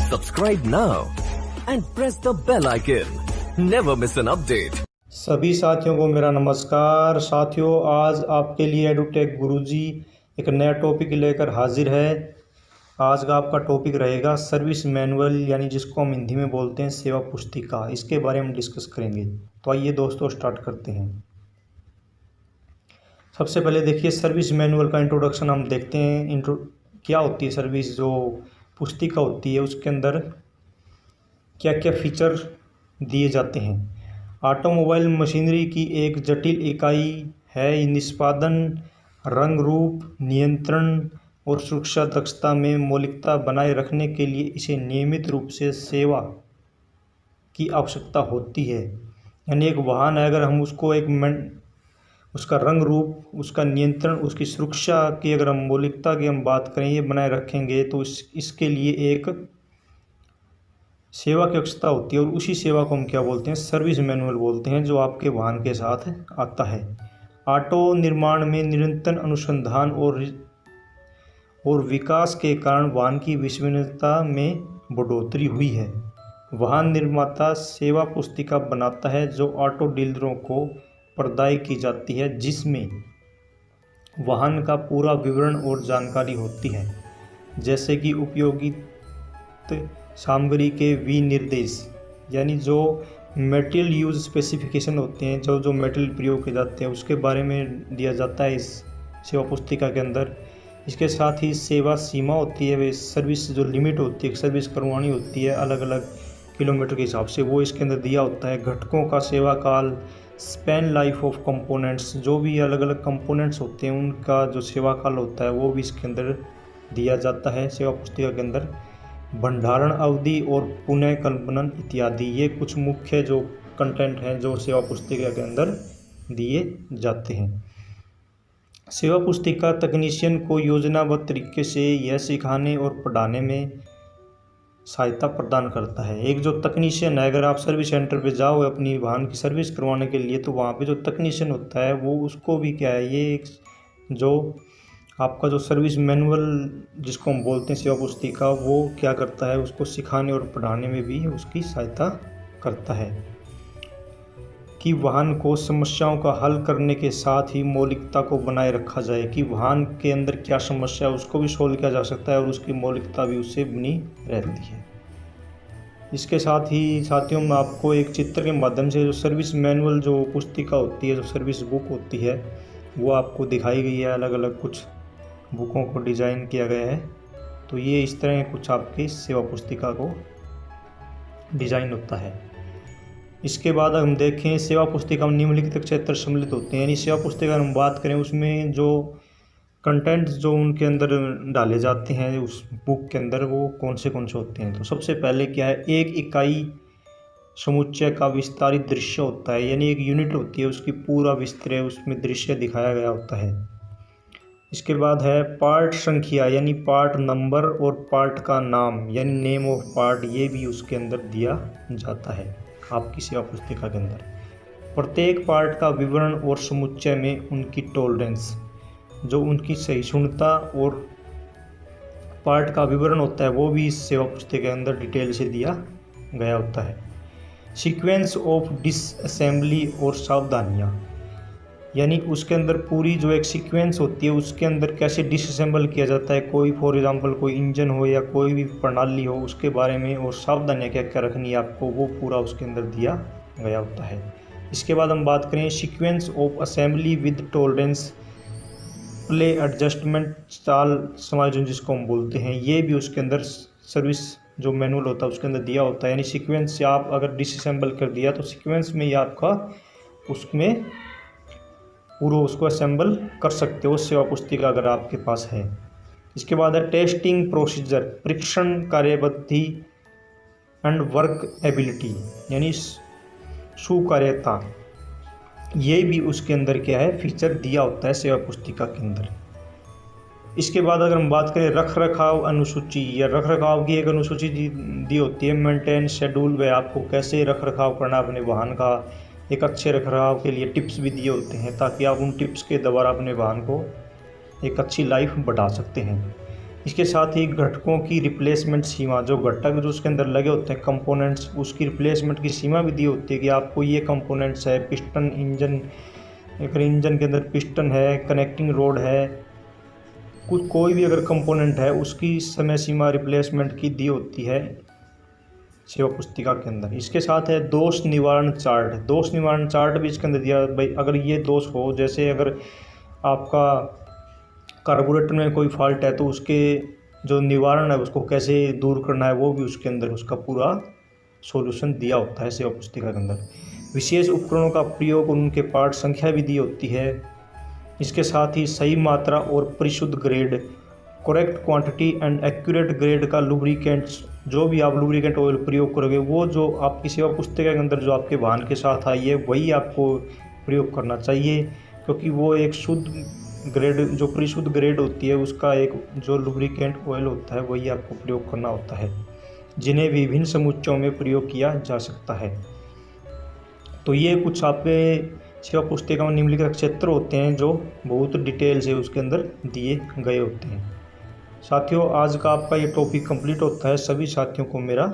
Subscribe now and press the bell icon. Never miss an update. सभी साथियों को मेरा नमस्कार। साथियों, आज आपके लिए एडुटेक गुरुजी एक नया टॉपिक लेकर हाजिर है। आज का आपका टॉपिक रहेगा सर्विस मैनुअल, यानी जिसको हम हिंदी में बोलते हैं सेवा पुस्तिका। इसके बारे में डिस्कस करेंगे। तो आइए दोस्तों स्टार्ट करते हैं। सबसे पहले देखिए सर्विस मैनुअल का इंट्रोडक्शन हम देखते हैं। क्या होती है सर्विस, जो पुस्तिका होती है उसके अंदर क्या क्या फीचर दिए जाते हैं। ऑटोमोबाइल मशीनरी की एक जटिल इकाई है। निष्पादन, रंग रूप, नियंत्रण और सुरक्षा दक्षता में मौलिकता बनाए रखने के लिए इसे नियमित रूप से सेवा की आवश्यकता होती है। यानी एक वाहन है, अगर हम उसको उसका रंग रूप, उसका नियंत्रण, उसकी सुरक्षा की अगर हम मौलिकता की हम बात करें, ये बनाए रखेंगे तो इसके लिए एक सेवा की आवश्यकता होती है। और उसी सेवा को हम क्या बोलते हैं, सर्विस मैनुअल बोलते हैं, जो आपके वाहन के साथ आता है। ऑटो निर्माण में निरंतर अनुसंधान और विकास के कारण वाहन की विश्वसनीयता में बढ़ोतरी हुई है। वाहन निर्माता सेवा पुस्तिका बनाता है जो ऑटो डीलरों को प्रदान की जाती है, जिसमें वाहन का पूरा विवरण और जानकारी होती है, जैसे कि उपयोगित सामग्री के विनिर्देश, यानी जो मटेरियल यूज स्पेसिफिकेशन होते हैं, जो मटेरियल प्रयोग किए जाते हैं उसके बारे में दिया जाता है इस सेवा पुस्तिका के अंदर। इसके साथ ही सेवा सीमा होती है, वे सर्विस जो लिमिट होती है, सर्विस करवानी होती है अलग अलग किलोमीटर के हिसाब से, वो इसके अंदर दिया होता है। घटकों का सेवा काल, स्पैन लाइफ ऑफ कंपोनेंट्स, जो भी अलग अलग कंपोनेंट्स होते हैं उनका जो सेवा काल होता है वो भी इसके अंदर दिया जाता है सेवा पुस्तिका के अंदर। भंडारण अवधि और पुनः कल्पनन इत्यादि, ये कुछ मुख्य जो कंटेंट हैं जो सेवा पुस्तिका के अंदर दिए जाते हैं। सेवा पुस्तिका तकनीशियन को योजनाबद्ध तरीके से यह सिखाने और पढ़ाने में सहायता प्रदान करता है। एक जो तकनीशियन है, अगर आप सर्विस सेंटर पे जाओ अपनी वाहन की सर्विस करवाने के लिए, तो वहाँ पे जो तकनीशियन होता है वो उसको भी क्या है, ये जो आपका जो सर्विस मैनुअल जिसको हम बोलते हैं सेवा पुस्तिका, वो क्या करता है, उसको सिखाने और पढ़ाने में भी उसकी सहायता करता है कि वाहन को समस्याओं का हल करने के साथ ही मौलिकता को बनाए रखा जाए, कि वाहन के अंदर क्या समस्या है उसको भी सोल्व किया जा सकता है और उसकी मौलिकता भी उससे बनी रहती है। इसके साथ ही साथियों, मैं आपको एक चित्र के माध्यम से जो सर्विस मैनुअल जो पुस्तिका होती है, जो सर्विस बुक होती है, वो आपको दिखाई गई है। अलग अलग कुछ बुकों को डिज़ाइन किया गया है। तो ये इस तरह कुछ आपकी सेवा पुस्तिका को डिज़ाइन होता है। इसके बाद हम देखें सेवा पुस्तिका में निम्नलिखित क्षेत्र सम्मिलित होते हैं। यानी सेवा पुस्तिका हम बात करें, उसमें जो कंटेंट जो उनके अंदर डाले जाते हैं उस बुक के अंदर, वो कौन से होते हैं। तो सबसे पहले क्या है, एक इकाई समुच्चय का विस्तारित दृश्य होता है। यानी एक यूनिट होती है, उसकी पूरा विस्तृत उसमें दृश्य दिखाया गया होता है। इसके बाद है पार्ट संख्या, यानी पार्ट नंबर, और पार्ट का नाम यानी नेम ऑफ पार्ट, ये भी उसके अंदर दिया जाता है आपकी सेवा पुस्तिका के अंदर। प्रत्येक पार्ट का विवरण और समुच्चय में उनकी टॉलरेंस, जो उनकी सहिष्णुता और पार्ट का विवरण होता है, वो भी इस सेवा पुस्तिका के अंदर डिटेल से दिया गया होता है। सीक्वेंस ऑफ डिसअसेंबली और सावधानियाँ, यानी उसके अंदर पूरी जो एक सीक्वेंस होती है उसके अंदर कैसे डिसअसेंबल किया जाता है, कोई फॉर एग्जांपल कोई इंजन हो या कोई भी प्रणाली हो, उसके बारे में, और सावधानियाँ क्या क्या रखनी है आपको, वो पूरा उसके अंदर दिया गया होता है। इसके बाद हम बात करें sequence of assembly with tolerance, play adjustment, चाल समायोजन जिसको हम बोलते हैं, ये भी उसके अंदर सर्विस जो मैनुअल होता है उसके अंदर दिया होता है। यानी सीक्वेंस से आप अगर डिसअसेंबल कर दिया तो सीक्वेंस में ही आपका उसमें पूरा उसको असेंबल कर सकते हो सेवा पुस्तिका अगर आपके पास है। इसके बाद है टेस्टिंग प्रोसीजर, परीक्षण कार्यपद्धति एंड वर्क एबिलिटी, यानी सुकार्यता, ये भी उसके अंदर क्या है फीचर दिया होता है सेवा पुस्तिका के अंदर। इसके बाद अगर हम बात करें रख रखाव अनुसूची, या रख रखाव की एक अनुसूची दी होती है, मेंटेन शेड्यूल, व आपको कैसे रख रखाव करना अपने वाहन का। एक अच्छे रख रखाव के लिए टिप्स भी दिए होते हैं, ताकि आप उन टिप्स के द्वारा अपने वाहन को एक अच्छी लाइफ बढ़ा सकते हैं। इसके साथ ही घटकों की रिप्लेसमेंट सीमा, जो घटक जो उसके अंदर लगे होते हैं कंपोनेंट्स, उसकी रिप्लेसमेंट की सीमा भी दी होती है कि आपको ये कंपोनेंट्स है, पिस्टन इंजन, अगर इंजन के अंदर पिस्टन है, कनेक्टिंग रोड है, कुछ कोई भी अगर कंपोनेंट है उसकी समय सीमा रिप्लेसमेंट की दी होती है सेवा पुस्तिका के अंदर। इसके साथ है दोष निवारण चार्ट। दोष निवारण चार्ट भी इसके अंदर दिया भाई, अगर ये दोष हो, जैसे अगर आपका कार्बोरेटर में कोई फॉल्ट है तो उसके जो निवारण है उसको कैसे दूर करना है वो भी उसके अंदर उसका पूरा सॉल्यूशन दिया होता है सेवा पुस्तिका के अंदर। विशेष उपकरणों का प्रयोग, उनके पार्ट संख्या भी दी होती है। इसके साथ ही सही मात्रा और परिशुद्ध grade, correct quantity and accurate grade का लुब्रिकेंट्स, जो भी आप लुब्रिकेंट ऑयल प्रयोग करोगे वो जो आपकी सेवा पुस्तिका के अंदर जो आपके वाहन के साथ आई है वही आपको प्रयोग करना चाहिए, क्योंकि वो एक शुद्ध ग्रेड, जो परिशुद्ध ग्रेड होती है उसका एक जो लुब्रिकेंट ऑयल होता है वही आपको प्रयोग करना होता है, जिन्हें विभिन्न समुच्चयों में प्रयोग किया जा सकता है। तो ये कुछ आपके सेवा पुस्तिका में निम्नलिखित क्षेत्र होते हैं जो बहुत डिटेल से उसके अंदर दिए गए होते हैं। साथियों, आज का आपका ये टॉपिक कंप्लीट होता है। सभी साथियों को मेरा